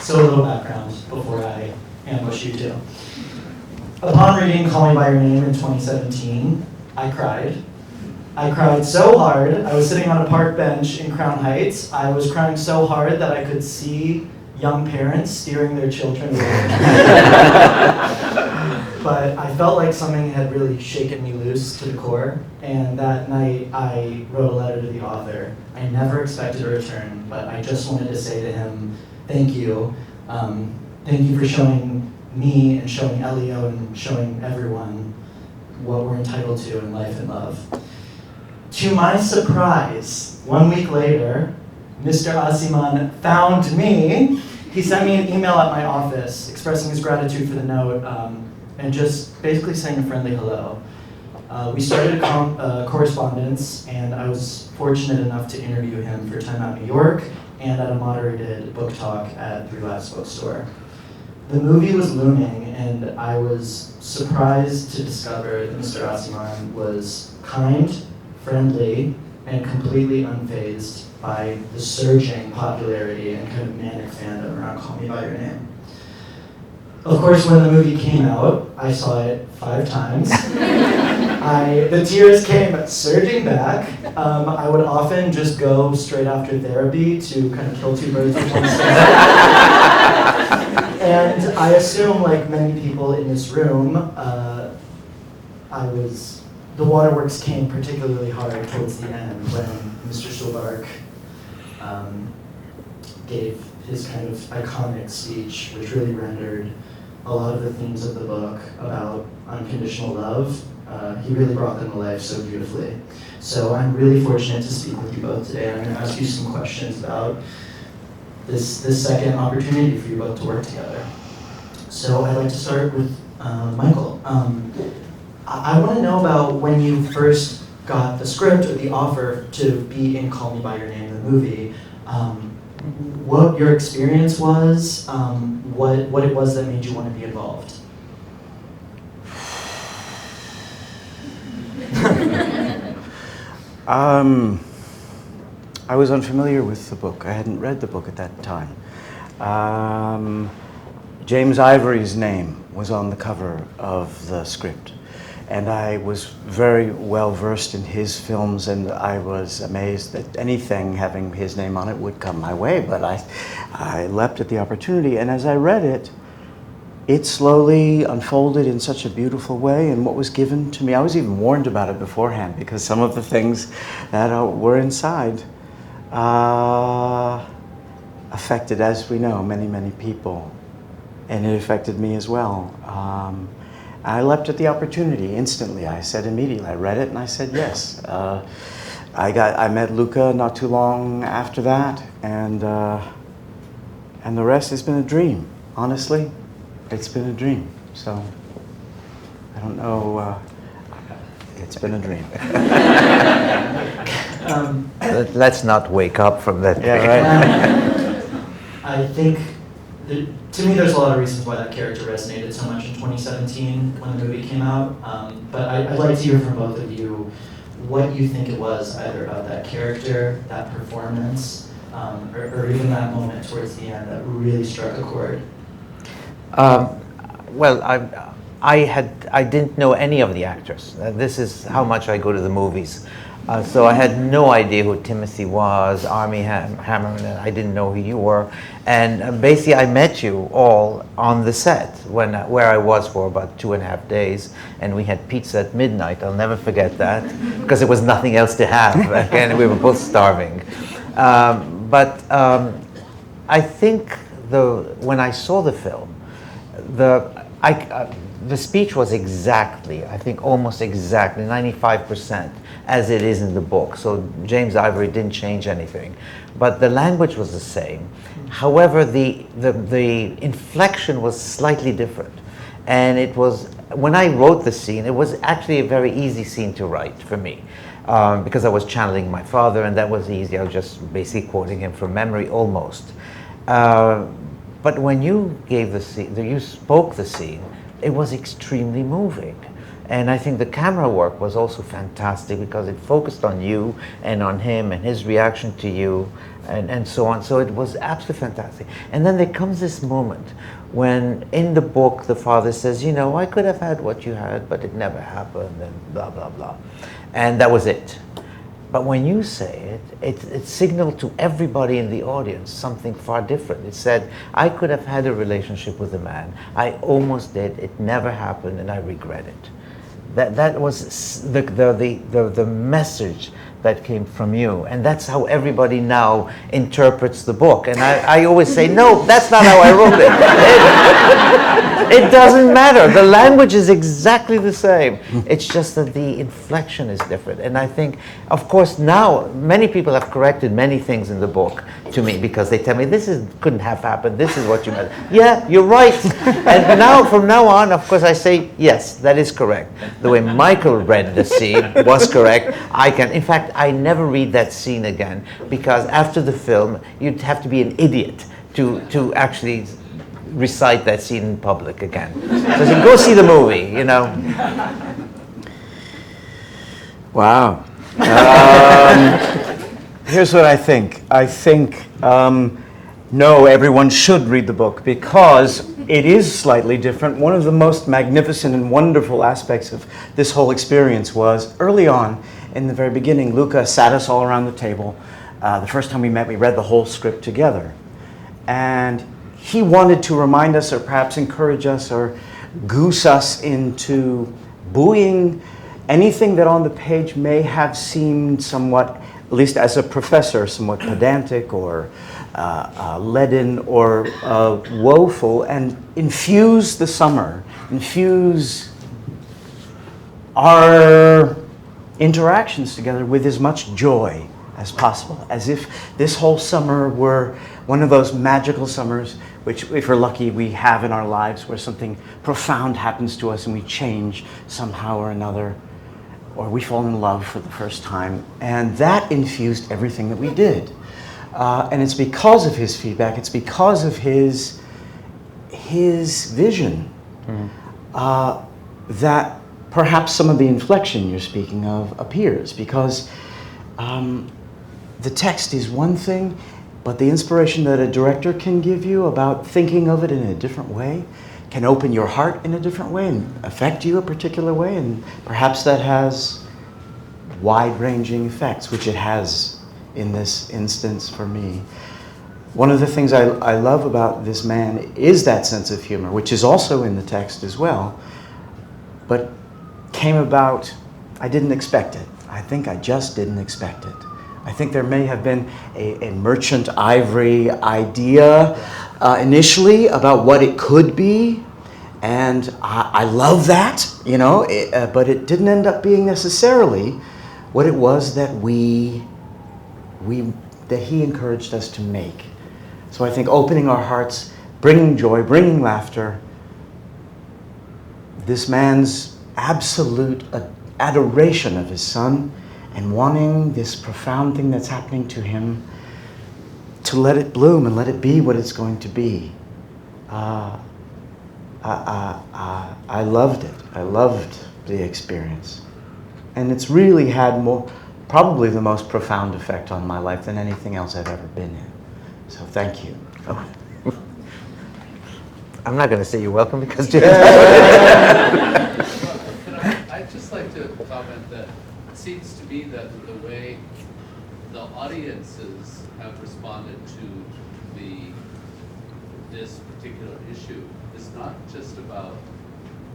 So a little background before I ambush you two. Upon reading Call Me By Your Name in 2017, I cried. I cried so hard, I was sitting on a park bench in Crown Heights. I was crying so hard that I could see young parents steering their children away. But I felt like something had really shaken me loose to the core, and that night I wrote a letter to the author. I never expected a return, but I just wanted to say to him, thank you. Thank you for showing me and showing Elio and showing everyone what we're entitled to in life and love. To my surprise, 1 week later, Mr. Aciman found me. He sent me an email at my office expressing his gratitude for the note and just basically saying a friendly hello. We started a correspondence, and I was fortunate enough to interview him for Time Out New York and at a moderated book talk at Three Laughs Bookstore. The movie was looming, and I was surprised to discover that Mr. Aciman was kind, friendly, and completely unfazed by the surging popularity and kind of manic fandom around Call Me By Your Name. Of course, when the movie came out, I saw it 5 times. The tears came surging back. I would often just go straight after therapy to kind of kill 2 birds with one stone. And I assume, like many people in this room, the waterworks came particularly hard towards the end when Mr. Stuhlbarg gave his kind of iconic speech, which really rendered a lot of the themes of the book about unconditional love. He really brought them to life so beautifully. So I'm really fortunate to speak with you both today. I'm going to ask you some questions about this second opportunity for you both to work together. So I'd like to start with Michael. I want to know about when you first got the script or the offer to be in Call Me By Your Name, the movie. What your experience was, what it was that made you want to be involved. I was unfamiliar with the book. I hadn't read the book at that time. James Ivory's name was on the cover of the script, and I was very well versed in his films, and I was amazed that anything having his name on it would come my way, but I leapt at the opportunity, and as I read it, it slowly unfolded in such a beautiful way, and what was given to me, I was even warned about it beforehand, because some of the things that were inside affected, as we know, many, many people, and it affected me as well. I leapt at the opportunity instantly. I said immediately, I read it and I said yes. I met Luca not too long after that, and the rest has been a dream, honestly. It's been a dream, so I don't know, it's been a dream. Let's not wake up from that. Yeah, right. I think, to me, there's a lot of reasons why that character resonated so much in 2017 when the movie came out, but I'd like to hear from both of you what you think it was, either about that character, that performance, or even that moment towards the end that really struck a chord. Well, I didn't know any of the actors. This is how much I go to the movies. So I had no idea who Timothy was, Armie Hammer, and I didn't know who you were. And basically I met you all on the set where I was for about 2.5 days, and we had pizza at midnight. I'll never forget that, because there was nothing else to have, and we were both starving. But I think when I saw the film, the speech was exactly, I think almost exactly, 95% as it is in the book. So James Ivory didn't change anything. But the language was the same. However, the inflection was slightly different. And it was, when I wrote the scene, it was actually a very easy scene to write for me. Because I was channeling my father, and that was easy. I was just basically quoting him from memory almost. But when you gave the scene, you spoke the scene, it was extremely moving. And I think the camera work was also fantastic because it focused on you and on him and his reaction to you and so on. So it was absolutely fantastic. And then there comes this moment when in the book the father says, you know, I could have had what you had, but it never happened, and blah, blah, blah. And that was it. But when you say it, it signaled to everybody in the audience something far different. It said, I could have had a relationship with a man. I almost did. It never happened, and I regret it. That was the message that came from you. And that's how everybody now interprets the book. And I always say, no, that's not how I wrote it. It doesn't matter. The language is exactly the same. It's just that the inflection is different. And I think, of course, now many people have corrected many things in the book to me because they tell me, couldn't have happened. This is what you meant. Yeah, you're right. And now, from now on, of course, I say, yes, that is correct. The way Michael read the scene was correct. In fact, I never read that scene again because after the film, you'd have to be an idiot to actually recite that scene in public again. So I said, go see the movie, you know. Wow. Here's what I think. I think, no, everyone should read the book because it is slightly different. One of the most magnificent and wonderful aspects of this whole experience was early on, in the very beginning, Luca sat us all around the table. The first time we met, we read the whole script together. And he wanted to remind us or perhaps encourage us or goose us into buoying anything that on the page may have seemed somewhat, at least as a professor, somewhat pedantic or leaden or woeful, and infuse the summer, infuse our interactions together with as much joy as possible, as if this whole summer were one of those magical summers which, if we're lucky, we have in our lives, where something profound happens to us and we change somehow or another, or we fall in love for the first time. And that infused everything that we did. And it's because of his feedback, it's because of his vision that perhaps some of the inflection you're speaking of appears, because the text is one thing, but the inspiration that a director can give you about thinking of it in a different way can open your heart in a different way and affect you a particular way, and perhaps that has wide-ranging effects, which it has in this instance for me. One of the things I love about this man is that sense of humor, which is also in the text as well, but came about, I didn't expect it. I think I just didn't expect it. I think there may have been a merchant ivory idea initially about what it could be, and I love that, you know, but it didn't end up being necessarily what it was that that he encouraged us to make. So I think opening our hearts, bringing joy, bringing laughter, this man's absolute adoration of his son, and wanting this profound thing that's happening to him to let it bloom and let it be what it's going to be. I loved it. I loved the experience. And it's really had probably the most profound effect on my life than anything else I've ever been in. So thank you. Oh. I'm not going to say you're welcome because I'd just like to comment that it seems to me that the way the audiences have responded to this particular issue is not just about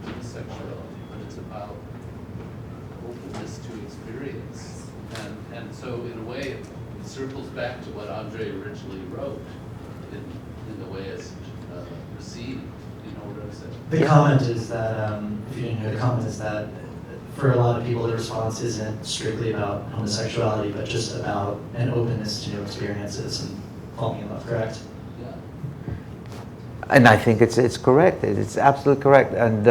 homosexuality, but it's about openness to experience. And so in a way it circles back to what André originally wrote in the way it's received. You know what I'm saying? The comment is that, if you didn't hear, the comment is that for a lot of people the response isn't strictly about homosexuality, but just about an openness to new experiences and falling in love, correct? Yeah. And I think it's correct. It's absolutely correct. And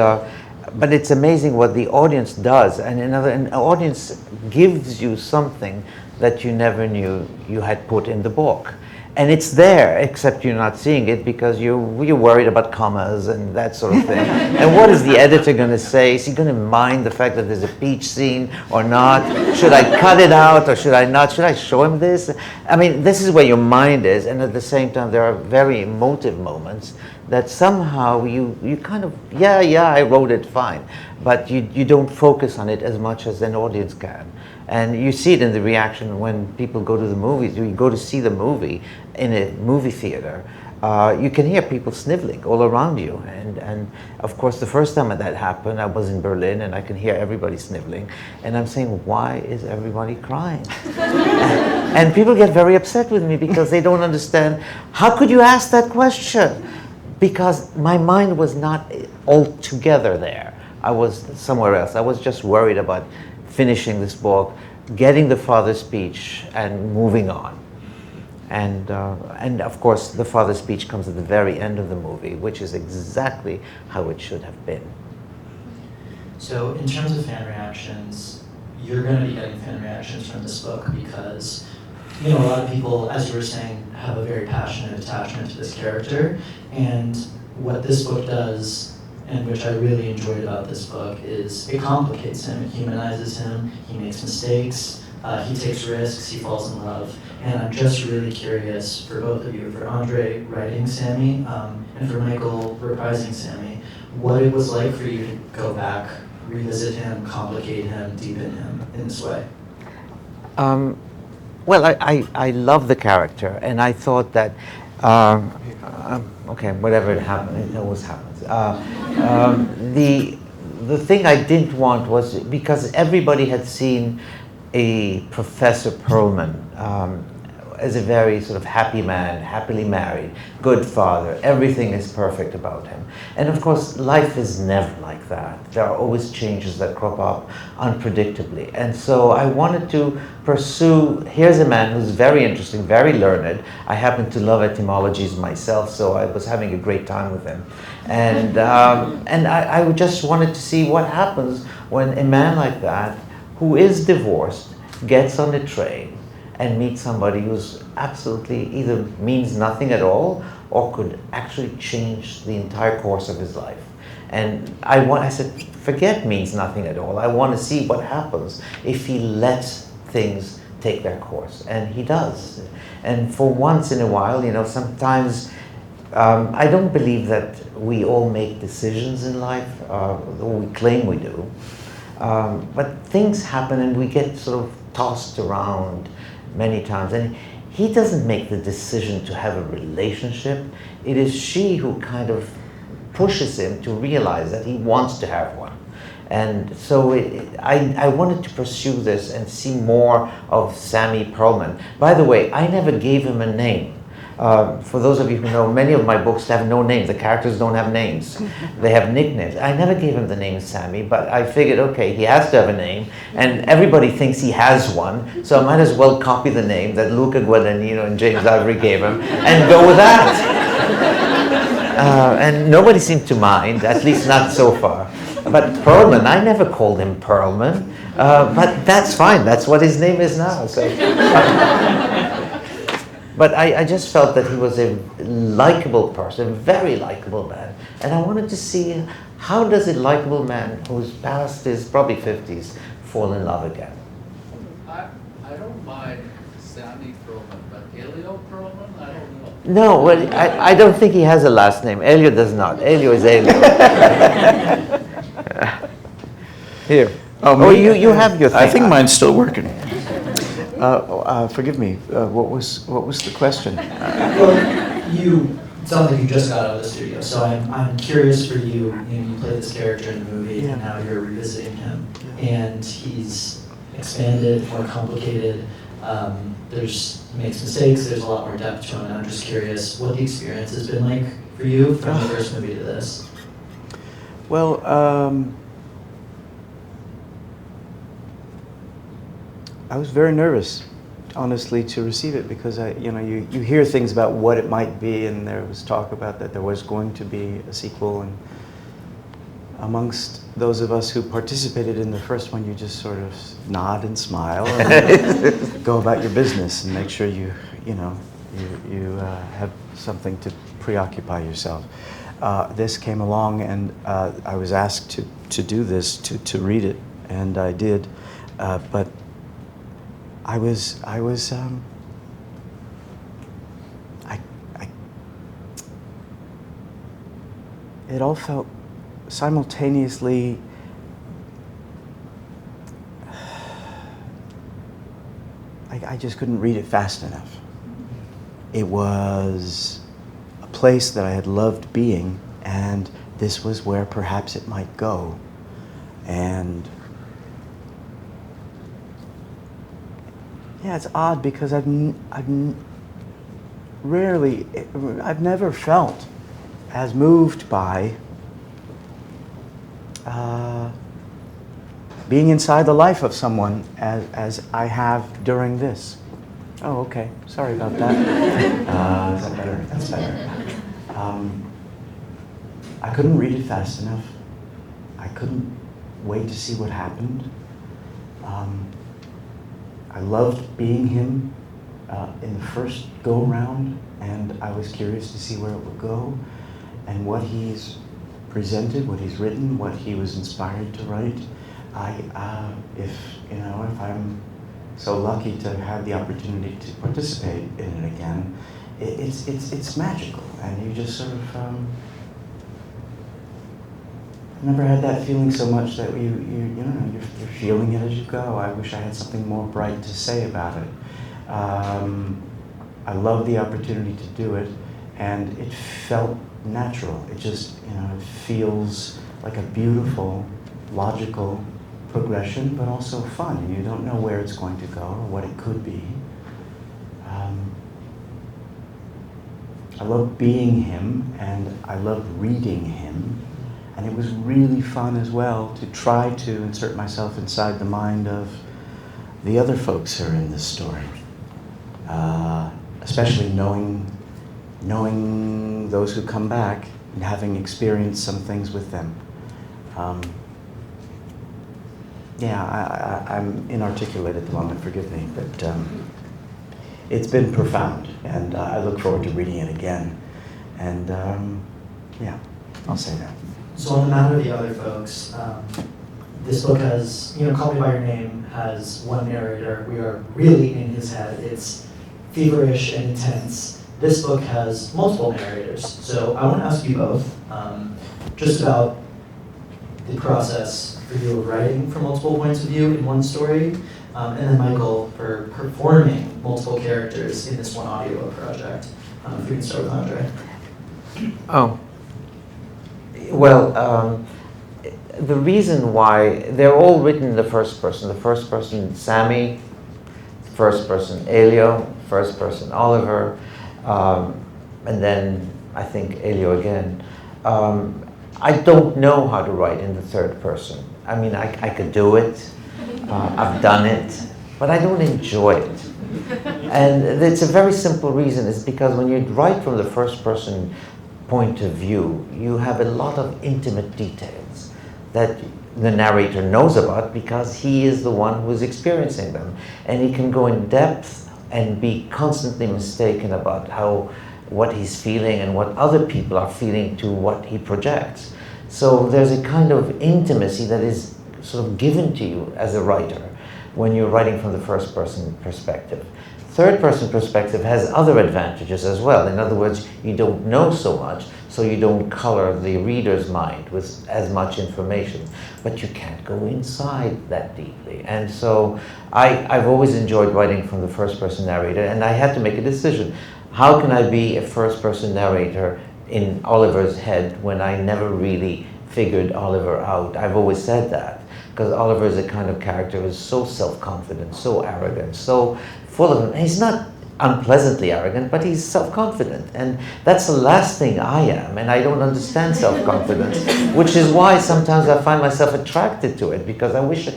but it's amazing what the audience does. And an audience gives you something that you never knew you had put in the book. And it's there, except you're not seeing it because you're worried about commas and that sort of thing. And what is the editor going to say? Is he going to mind the fact that there's a beach scene or not? Should I cut it out or should I not? Should I show him this? I mean, this is where your mind is, and at the same time, there are very emotive moments that somehow you kind of, yeah, I wrote it fine, but you don't focus on it as much as an audience can. And you see it in the reaction when people go to the movies. You go to see the movie in a movie theater. You can hear people sniveling all around you. And of course, the first time that happened, I was in Berlin, and I can hear everybody sniveling. And I'm saying, why is everybody crying? And people get very upset with me because they don't understand. How could you ask that question? Because my mind was not altogether there. I was somewhere else. I was just worried about finishing this book, getting the father's speech, and moving on. And of course, the father's speech comes at the very end of the movie, which is exactly how it should have been. So in terms of fan reactions, you're going to be getting fan reactions from this book because, a lot of people, as you were saying, have a very passionate attachment to this character. And what this book does, and which I really enjoyed about this book, is it complicates him, it humanizes him, he makes mistakes, he takes risks, he falls in love. And I'm just really curious for both of you, for André writing Sami, and for Michael reprising Sami, what it was like for you to go back, revisit him, complicate him, deepen him in this way. Well, I love the character, and I thought that, okay, whatever it happened, it always happens. The thing I didn't want was, because everybody had seen a Professor Perlman as a very sort of happy man, happily married, good father, everything is perfect about him. And of course, life is never like that. There are always changes that crop up unpredictably. And so I wanted to pursue, here's a man who's very interesting, very learned. I happen to love etymologies myself, so I was having a great time with him. And I just wanted to see what happens when a man like that, who is divorced, gets on a train and meets somebody who's absolutely either means nothing at all or could actually change the entire course of his life. And I said, forget means nothing at all. I want to see what happens if he lets things take their course. And he does. And for once in a while, sometimes I don't believe that we all make decisions in life, though we claim we do. But things happen and we get sort of tossed around many times. And he doesn't make the decision to have a relationship. It is she who kind of pushes him to realize that he wants to have one. And so I wanted to pursue this and see more of Sami Perlman. By the way, I never gave him a name. For those of you who know, many of my books have no names. The characters don't have names. They have nicknames. I never gave him the name Sami, but I figured, okay, he has to have a name, and everybody thinks he has one, so I might as well copy the name that Luca Guadagnino and James Ivory gave him and go with that. And nobody seemed to mind, at least not so far. But Perlman, I never called him Perlman, but that's fine. That's what his name is now. So. But I just felt that he was a likable person, very likable man. And I wanted to see, how does a likable man who's past his probably 50s fall in love again? I don't mind Sami Perlman, but Elio Perlman, I don't know. No, well, I don't think he has a last name. Elio does not. Elio is Elio. Here. Oh, you have your thing. I think mine's still working. Forgive me. What was the question? Well, it sounds like you just got out of the studio, so I'm curious for you. You play this character in the movie, and now you're revisiting him, and he's expanded, more complicated. Makes mistakes. There's a lot more depth to him. And I'm just curious what the experience has been like for you from the first movie to this. Well, I was very nervous, honestly, to receive it because you hear things about what it might be, and there was talk about that there was going to be a sequel, and amongst those of us who participated in the first one, you just sort of nod and smile and go about your business and make sure you You have something to preoccupy yourself. This came along, and I was asked to do this, to read it, and I did. But I it all felt simultaneously I just couldn't read it fast enough. It was a place that I had loved being, and this was where perhaps it might go. And yeah, it's odd because I've never felt as moved by being inside the life of someone as I have during this. Oh, okay. Sorry about that. Is that better? That's better. I couldn't read it fast enough. I couldn't wait to see what happened. I loved being him in the first go-around, and I was curious to see where it would go and what he's presented, what he's written, what he was inspired to write. If I'm so lucky to have the opportunity to participate in it again, it's magical, and you just sort of never had that feeling so much that you're feeling it as you go. I wish I had something more bright to say about it. I love the opportunity to do it, and it felt natural. It just, it feels like a beautiful, logical progression, but also fun. You don't know where it's going to go or what it could be. I love being him, and I love reading him, and it was really fun as well to try to insert myself inside the mind of the other folks who are in this story, especially knowing those who come back and having experienced some things with them. I'm inarticulate at the moment, forgive me, but it's been profound, and I look forward to reading it again. And I'll say that. So on the matter of the other folks, this book has, Call Me By Your Name has one narrator. We are really in his head. It's feverish and intense. This book has multiple narrators. So I want to ask you both just about the process for you of writing from multiple points of view in one story, and then Michael for performing multiple characters in this one audiobook project. If we can start with André. Oh. Well, the reason why they're all written in the first person. The first person, Sami, first person, Elio, first person, Oliver, and then I think Elio again. I don't know how to write in the third person. I mean, I could do it. I've done it, but I don't enjoy it. And it's a very simple reason. It's because when you write from the first person point of view, you have a lot of intimate details that the narrator knows about because he is the one who is experiencing them. And he can go in depth and be constantly mistaken about what he's feeling and what other people are feeling to what he projects. So there's a kind of intimacy that is sort of given to you as a writer when you're writing from the first person perspective. Third person perspective has other advantages as well. In other words, you don't know so much, so you don't color the reader's mind with as much information, but you can't go inside that deeply. And so I've always enjoyed writing from the first person narrator, and I had to make a decision. How can I be a first person narrator in Oliver's head when I never really figured Oliver out? I've always said that, because Oliver is a kind of character who is so self-confident, so arrogant, so full of him. He's not unpleasantly arrogant, but he's self-confident, and that's the last thing I am, and I don't understand self-confidence, which is why sometimes I find myself attracted to it, because I wish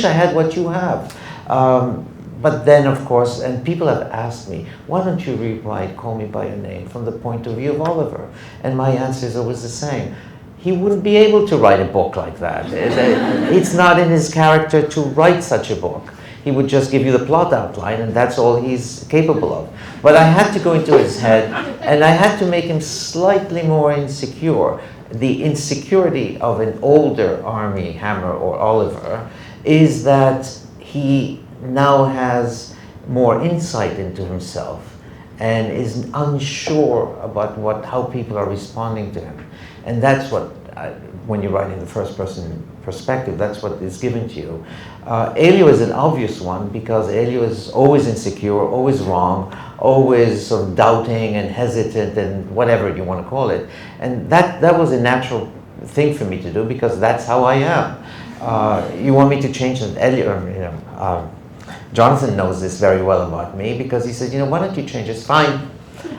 I had what you have. But then, of course, and people have asked me, why don't you rewrite Call Me By Your Name from the point of view of Oliver? And my answer is always the same. He wouldn't be able to write a book like that. It's not in his character to write such a book. He would just give you the plot outline, and that's all he's capable of. But I had to go into his head, and I had to make him slightly more insecure. The insecurity of an older Armie Hammer or Oliver is that he now has more insight into himself and is unsure about how people are responding to him. And that's what, when you write in the first person perspective, that's what is given to you. Elio is an obvious one because Elio is always insecure, always wrong, always sort of doubting and hesitant and whatever you want to call it. And that was a natural thing for me to do because that's how I am. You want me to change it? Elio, Jonathan knows this very well about me because he said, why don't you change this? Fine.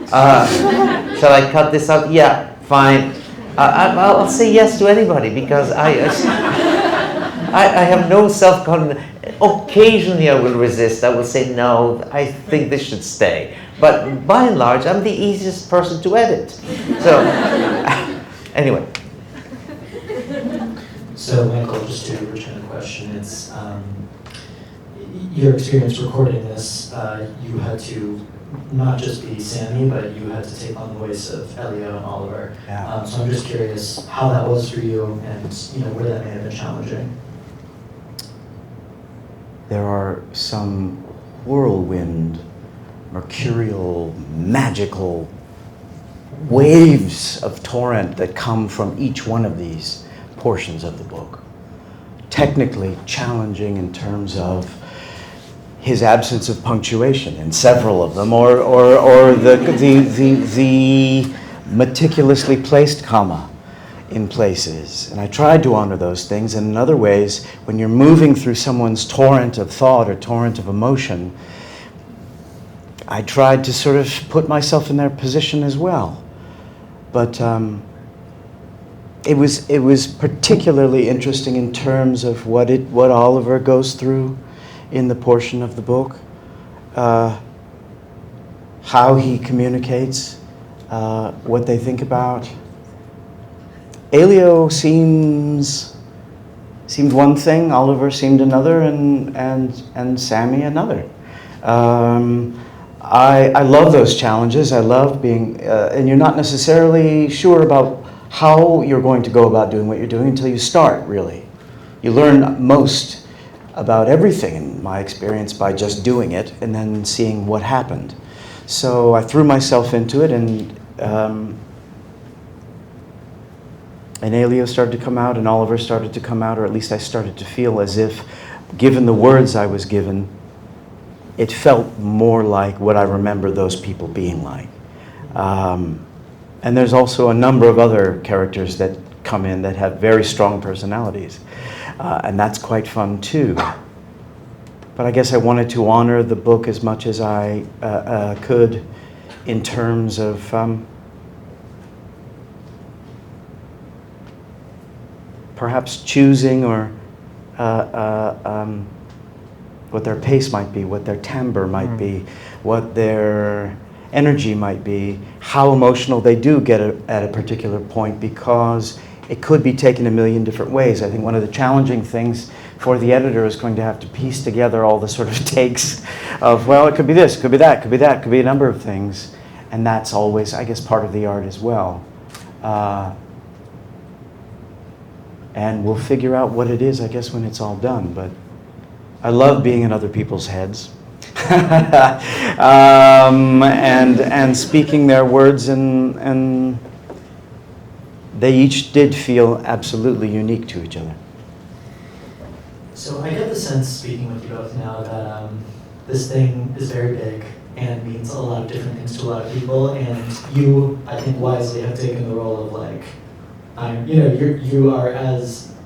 Shall I cut this out? Yeah, fine. I'll say yes to anybody because I have no self-confidence. Occasionally I will resist. I will say, no, I think this should stay. But by and large, I'm the easiest person to edit. So, anyway. So, Michael, just to return the question, it's your experience recording this, you had to not just be Sami, but you had to take on the voice of Elio and Oliver. Yeah. So I'm just curious how that was for you and where that may have been challenging. There are some whirlwind, mercurial, magical waves of torrent that come from each one of these portions of the book. Technically challenging in terms of his absence of punctuation in several of them, or the meticulously placed comma in places. And I tried to honor those things. And in other ways, when you're moving through someone's torrent of thought or torrent of emotion, I tried to sort of put myself in their position as well. But it was particularly interesting in terms of what Oliver goes through in the portion of the book, how he communicates, what they think about. Elio seemed one thing, Oliver seemed another, and Sami another. I love those challenges. I love being, and you're not necessarily sure about how you're going to go about doing what you're doing until you start, really. You learn most about everything, in my experience, by just doing it and then seeing what happened. So I threw myself into it, and Elio started to come out, and Oliver started to come out, or at least I started to feel as if, given the words I was given, it felt more like what I remember those people being like. And there's also a number of other characters that come in that have very strong personalities. And that's quite fun too. But I guess I wanted to honor the book as much as I could in terms of perhaps choosing or what their pace might be, what their timbre might be, what their energy might be, how emotional they do get at a particular point, because it could be taken a million different ways. I think one of the challenging things for the editor is going to have to piece together all the sort of takes of, well, it could be this, it could be that, it could be that, it could be a number of things. And that's always, I guess, part of the art as well. And we'll figure out what it is, I guess, when it's all done. But I love being in other people's heads. And speaking their words, and they each did feel absolutely unique to each other. So I get the sense, speaking with you both now, that this thing is very big and means a lot of different things to a lot of people, and you, I think, wisely have taken the role of like,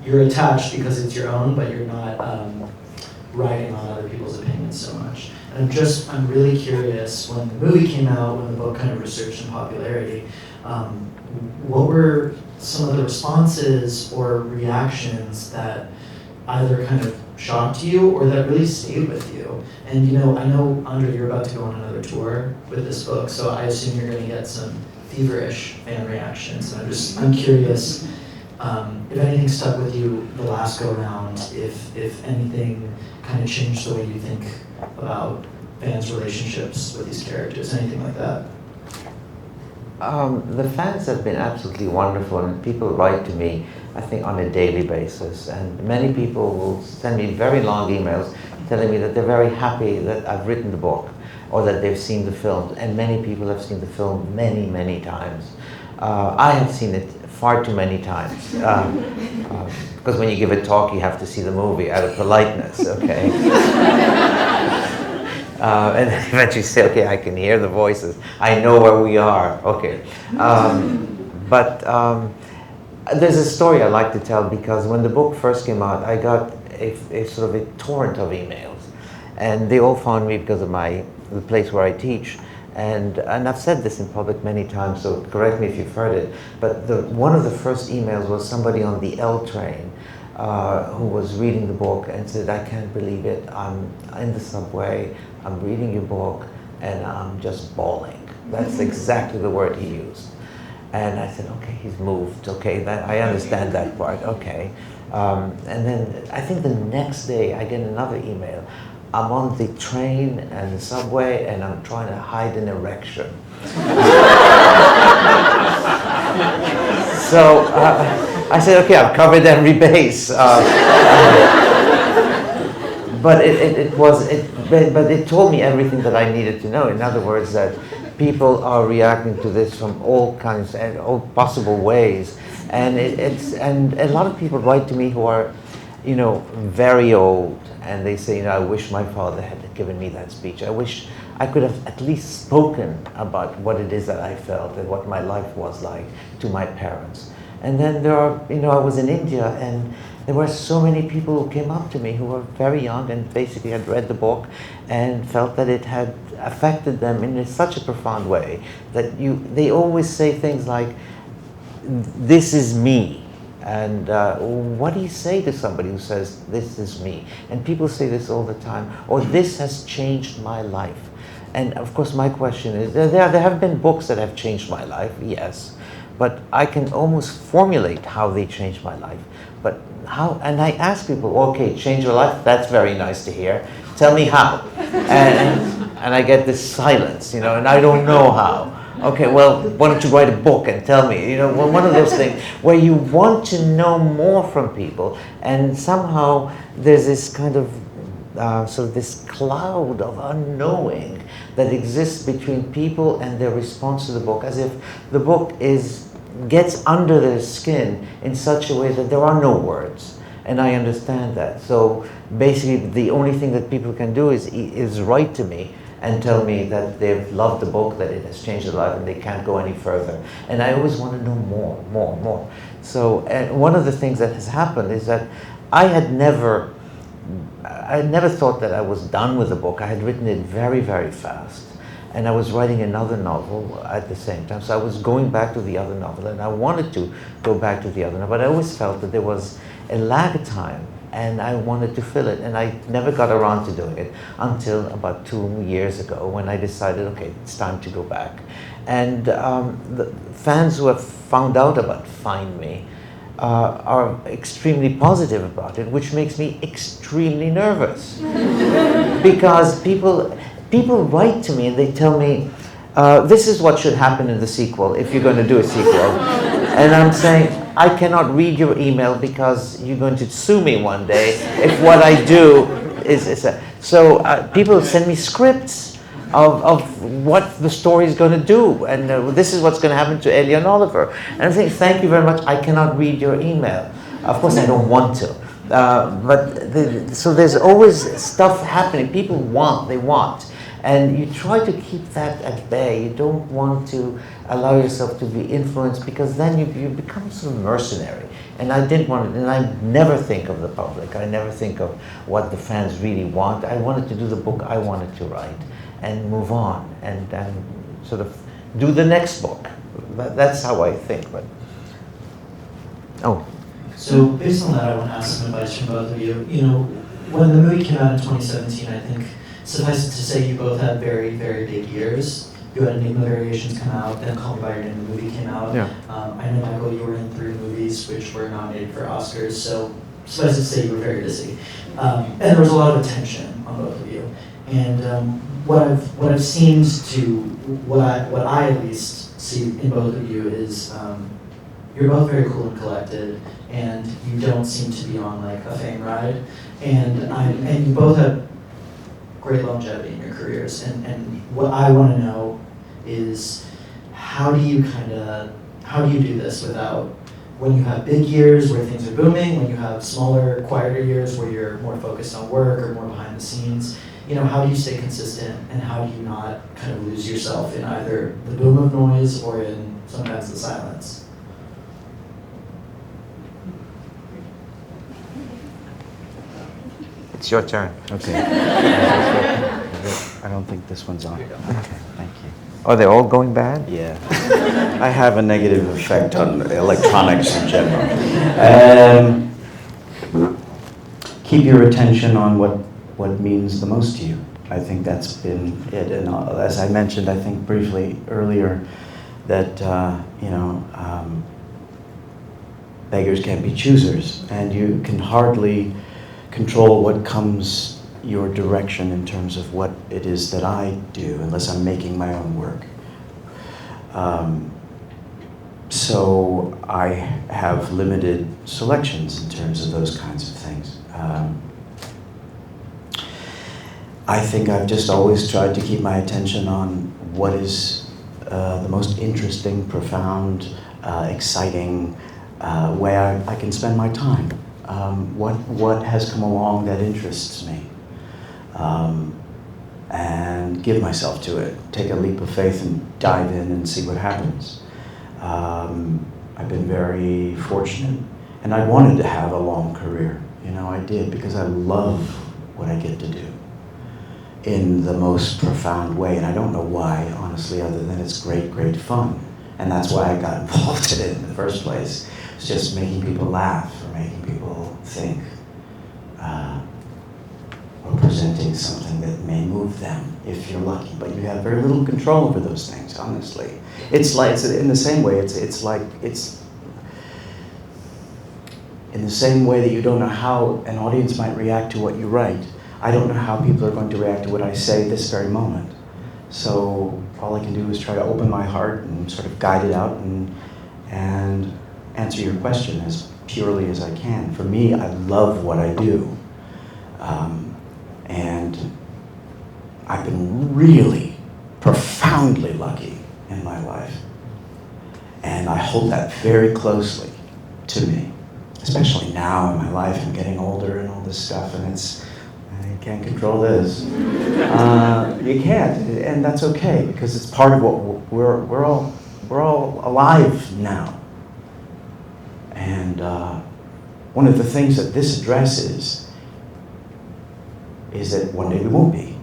you're attached because it's your own, but you're not riding on other people's opinions so much. And I'm really curious, when the movie came out, when the book kind of resurged in popularity, what were some of the responses or reactions that either kind of shocked you or that really stayed with you? And I know, André, you're about to go on another tour with this book, so I assume you're going to get some feverish fan reactions. And I'm curious, if anything stuck with you the last go round, if anything kind of changed the way you think about fans' relationships with these characters, anything like that. The fans have been absolutely wonderful, and people write to me, I think, on a daily basis. And many people will send me very long emails telling me that they're very happy that I've written the book or that they've seen the film. And many people have seen the film many, many times. I have seen it far too many times. Because when you give a talk, you have to see the movie out of politeness, okay? And then eventually say, okay, I can hear the voices. I know where we are, okay. There's a story I like to tell, because when the book first came out, I got a sort of a torrent of emails. And they all found me because of the place where I teach. And I've said this in public many times, so correct me if you've heard it. But one of the first emails was somebody on the L train who was reading the book and said, I can't believe it. I'm in the subway, I'm reading your book, and I'm just bawling. That's exactly the word he used. And I said, okay, he's moved. Okay, I understand that part. Okay. And then I think the next day I get another email. I'm on the train and the subway, and I'm trying to hide an erection. So I said, okay, I've covered every base. But it told me everything that I needed to know. In other words, that people are reacting to this from all kinds and all possible ways, and and a lot of people write to me who are, you know, very old, and they say, you know, I wish my father had given me that speech. I wish I could have at least spoken about what it is that I felt and what my life was like to my parents. And then there are, you know, I was in India, and there were so many people who came up to me who were very young and basically had read the book and felt that it had affected them in such a profound way that they always say things like, this is me. And what do you say to somebody who says, this is me? And people say this all the time, or this has changed my life. And of course my question is, there have been books that have changed my life, yes, but I can almost formulate how they changed my life. But how, and I ask people, okay, change your life, that's very nice to hear. Tell me how. And I get this silence, you know, and I don't know how. Okay, well, why don't you write a book and tell me? You know, one of those things where you want to know more from people, and somehow there's this kind of sort of this cloud of unknowing that exists between people and their response to the book, as if the book gets under their skin in such a way that there are no words. And I understand that. So basically, the only thing that people can do is write to me and tell me that they've loved the book, that it has changed their life, and they can't go any further. And I always want to know more. So one of the things that has happened is that I had never thought that I was done with the book. I had written it very, very fast. And I was writing another novel at the same time. So I was going back to the other novel, and I wanted to go back to the other novel, but I always felt that there was a lag time, and I wanted to fill it, and I never got around to doing it until about 2 years ago, when I decided, okay, it's time to go back. And the fans who have found out about Find Me are extremely positive about it, which makes me extremely nervous. Because people write to me and they tell me, this is what should happen in the sequel, if you're going to do a sequel. And I'm saying, I cannot read your email because you're going to sue me one day if what I do is so people send me scripts of what the story is going to do, and this is what's going to happen to Elio and Oliver. And I'm saying, thank you very much, I cannot read your email. Of course I don't want to. So there's always stuff happening. People want, and you try to keep that at bay. You don't want to allow yourself to be influenced, because then you become sort of mercenary. And I didn't want it, and I never think of the public. I never think of what the fans really want. I wanted to do the book I wanted to write and move on and sort of do the next book. That's how I think. But So based on that, I want to ask some advice from both of you. You know, when the movie came out in 2017, I think, suffice it to say, you both had very, very big years. you had Enigma Variations come out, then Call Me By Your Name, the movie came out. Yeah. I know, Michael, you were in 3 movies which were nominated for Oscars, so suffice it to say you were very busy. And there was a lot of attention on both of you. And what I've seen to, what I at least see in both of you is you're both very cool and collected, and you don't seem to be on like a fame ride. And you both have great longevity in your careers. And what I want to know is how do you do this without, when you have big years where things are booming, when you have smaller, quieter years where you're more focused on work or more behind the scenes, how do you stay consistent, and how do you not kind of lose yourself in either the boom of noise or in sometimes the silence? It's your turn. Okay. I don't think this one's on. Okay, thank you. Are they all going bad? Yeah. I have a negative effect on electronics in general. Keep your attention on what means the most to you. I think that's been it. And as I mentioned, I think briefly earlier, that beggars can't be choosers, and you can hardly control what comes your direction in terms of what it is that I do, unless I'm making my own work. So I have limited selections in terms of those kinds of things. I think I've just always tried to keep my attention on what is the most interesting, profound, exciting way I can spend my time. What has come along that interests me, and give myself to it. Take a leap of faith and dive in and see what happens. I've been very fortunate, and I wanted to have a long career. I did, because I love what I get to do in the most profound way, and I don't know why, honestly, other than it's great, great fun. And that's why I got involved in it in the first place. It's just making people laugh, or making people think, or presenting something that may move them, if you're lucky. But you have very little control over those things, honestly. It's in the same way, it's in the same way that you don't know how an audience might react to what you write. I don't know how people are going to react to what I say this very moment. So all I can do is try to open my heart and sort of guide it out and answer your question as purely as I can. For me, I love what I do. And I've been really profoundly lucky in my life. And I hold that very closely to me, especially now in my life. I'm getting older and all this stuff, and you can't control this. You can't, and that's okay, because it's part of what we're all alive now. And one of the things that this addresses is that one day we won't be.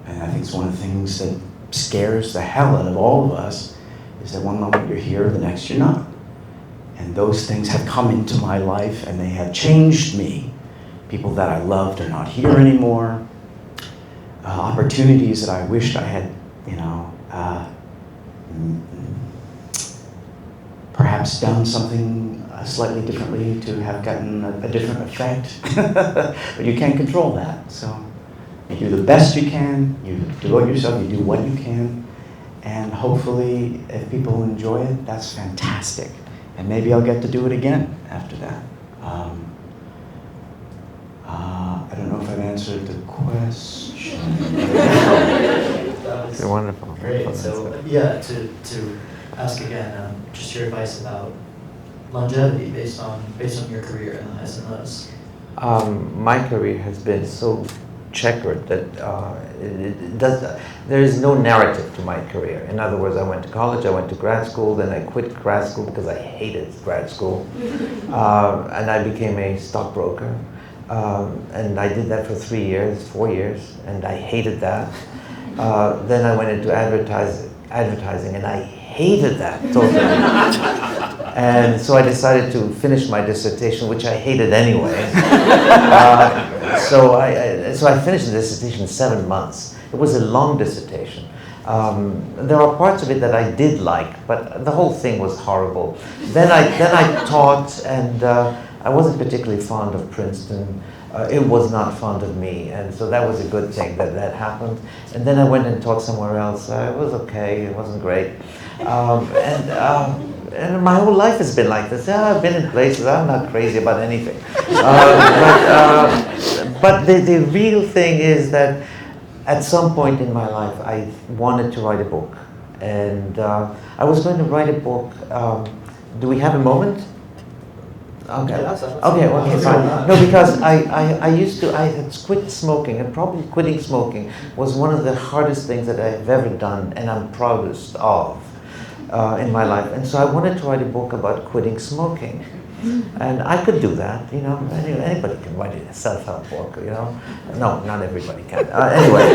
And I think it's one of the things that scares the hell out of all of us, is that one moment you're here, the next you're not. And those things have come into my life, and they have changed me. People that I loved are not here anymore. Opportunities that I wished I had, perhaps done something slightly differently to have gotten a different effect. But you can't control that. So you do the best you can, you do it yourself, you do what you can, and hopefully if people enjoy it, that's fantastic. And maybe I'll get to do it again after that. I don't know if I've answered the question. You're wonderful. Great. So yeah, to ask again, just your advice about longevity based on your career and the highs and lows. My career has been so checkered that there is no narrative to my career. In other words, I went to college, I went to grad school, then I quit grad school because I hated grad school, and I became a stockbroker. And I did that for 4 years, and I hated that. Then I went into advertising, and I hated that totally. And so I decided to finish my dissertation, which I hated anyway. So I finished the dissertation in 7 months. It was a long dissertation. There are parts of it that I did like, but the whole thing was horrible. Then I taught, and I wasn't particularly fond of Princeton. It was not fond of me, and so that was a good thing that that happened. And then I went and taught somewhere else. It was okay. It wasn't great. And my whole life has been like this. I've been in places. I'm not crazy about anything. But the real thing is that at some point in my life, I wanted to write a book. And I was going to write a book. Do we have a moment? Okay. Okay, fine. No, because I had quit smoking, and probably quitting smoking was one of the hardest things that I've ever done, and I'm proudest of in my life. And so I wanted to write a book about quitting smoking. And I could do that, you know. Anybody can write a self-help book, you know. No, not everybody can. Anyway,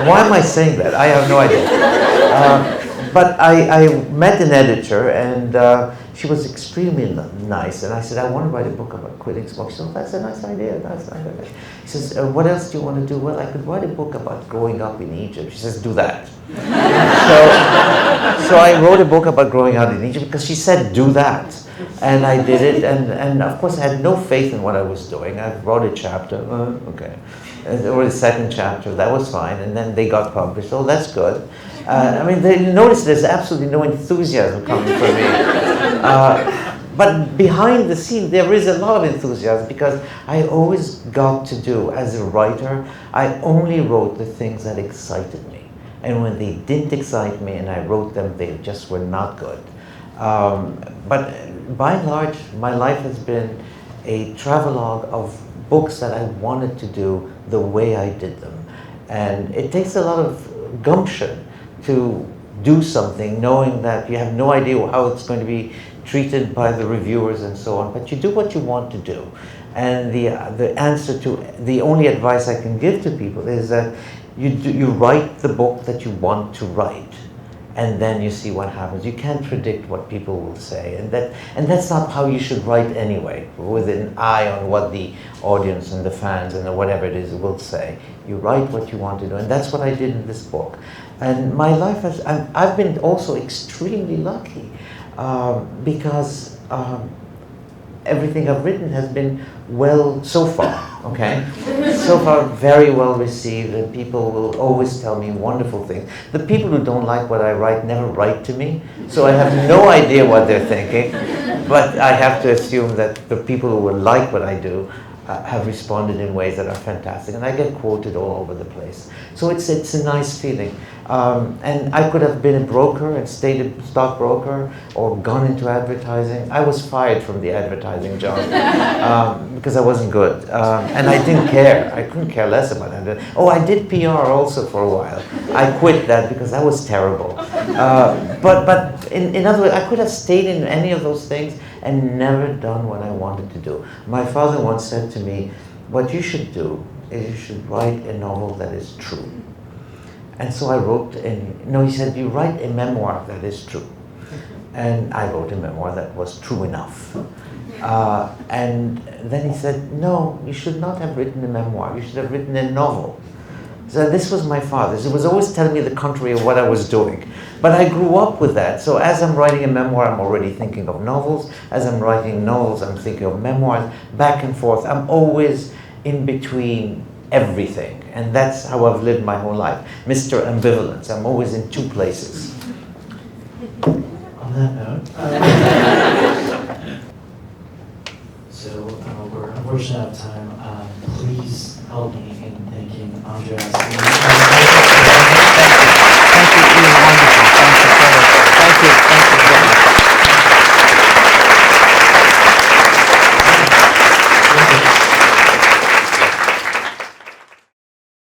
why am I saying that? I have no idea. But I met an editor, and she was extremely nice. And I said, I want to write a book about quitting smoking. She said, oh, that's a nice idea. That's a nice idea. She says, what else do you want to do? Well, I could write a book about growing up in Egypt. She says, do that. So I wrote a book about growing up in Egypt because she said, do that. And I did it, and of course I had no faith in what I was doing. I wrote a chapter, okay, or the second chapter, that was fine, and then they got published. Oh, that's good. I mean, you notice there's absolutely no enthusiasm coming from me. But behind the scene, there is a lot of enthusiasm because I always got to do, as a writer, I only wrote the things that excited me. And when they didn't excite me and I wrote them, they just were not good. But by and large, my life has been a travelogue of books that I wanted to do the way I did them. And it takes a lot of gumption to do something knowing that you have no idea how it's going to be treated by the reviewers and so on, but you do what you want to do. And the answer to, the only advice I can give to people is that you write the book that you want to write, and then you see what happens. You can't predict what people will say, and that's not how you should write anyway, with an eye on what the audience and the fans and whatever it is will say. You write what you want to do, and that's what I did in this book. And my life has, I've been also extremely lucky because everything I've written has been well so far, okay? So far, very well received, and people will always tell me wonderful things. The people who don't like what I write never write to me, so I have no idea what they're thinking, but I have to assume that the people who will like what I do have responded in ways that are fantastic, and I get quoted all over the place. So it's a nice feeling. And I could have been a broker and stayed a stockbroker or gone into advertising. I was fired from the advertising job because I wasn't good. And I didn't care. I couldn't care less about it. Oh, I did PR also for a while. I quit that because that was terrible. But in other words, I could have stayed in any of those things and never done what I wanted to do. My father once said to me, what you should do is you should write a novel that is true. And so I wrote, he said, you write a memoir that is true. And I wrote a memoir that was true enough. And then he said, no, you should not have written a memoir. You should have written a novel. So this was my father's. He was always telling me the contrary of what I was doing. But I grew up with that. So as I'm writing a memoir, I'm already thinking of novels. As I'm writing novels, I'm thinking of memoirs, back and forth. I'm always in between everything. And that's how I've lived my whole life. Mr. Ambivalence. I'm always in two places. On that note, so we're unfortunately out of time. Please help me in thanking André Aciman.